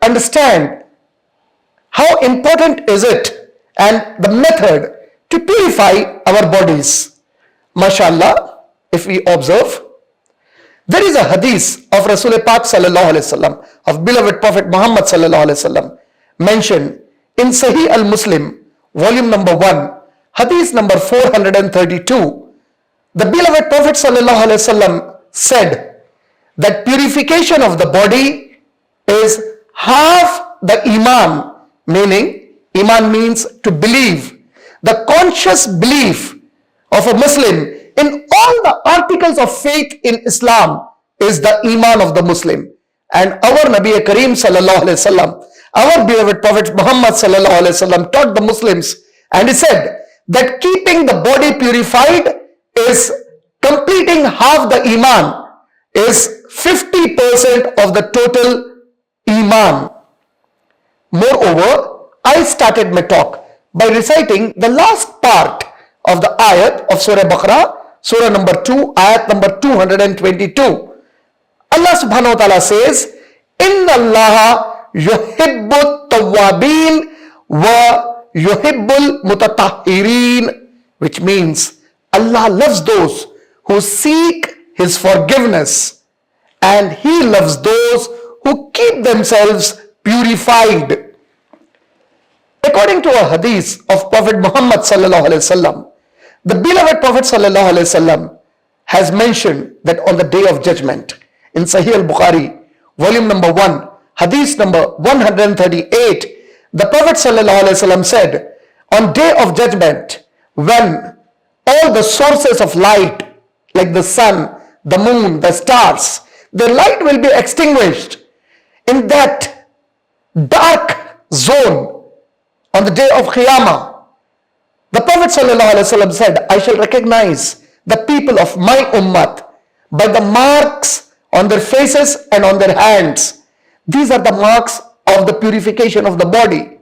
understand how important is it and the method to purify our bodies. MashaAllah, if we observe, there is a hadith of Rasul Pak sallallahu alaihi wasallam, of beloved Prophet Muhammad sallallahu alaihi wasallam, mentioned in Sahih al-Muslim, volume number 1, hadith number 432. The beloved Prophet sallallahu alaihi wasallam said that purification of the body is half the Iman, meaning Iman means to believe. The conscious belief of a Muslim in all the articles of faith in Islam is the Iman of the Muslim. And our Nabi Kareem sallallahu alaihi wasallam, our beloved Prophet Muhammad sallallahu alaihi wasallam taught the Muslims, and he said that keeping the body purified is completing half the Iman, is 50% of the total Iman. Moreover, I started my talk by reciting the last part of the ayat of Surah Baqarah, Surah number 2, ayat number 222. Allah subhanahu wa ta'ala says, Inna Allah yuhibbut tawwabin wa yuhibbul mutatahhirin, which means Allah loves those who seek His forgiveness, and He loves those who keep themselves purified. According to a hadith of Prophet Muhammad sallallahu alaihi wasallam, the beloved Prophet sallallahu alaihi wasallam has mentioned that on the day of judgment, in Sahih al-Bukhari, volume number 1, hadith number 138, the Prophet sallallahu alaihi wasallam said, on day of judgment, when all the sources of light, like the sun, the moon, the stars, their light will be extinguished, in that dark zone on the day of Qiyamah, the Prophet ﷺ said, I shall recognize the people of my ummah by the marks on their faces and on their hands. These are the marks of the purification of the body.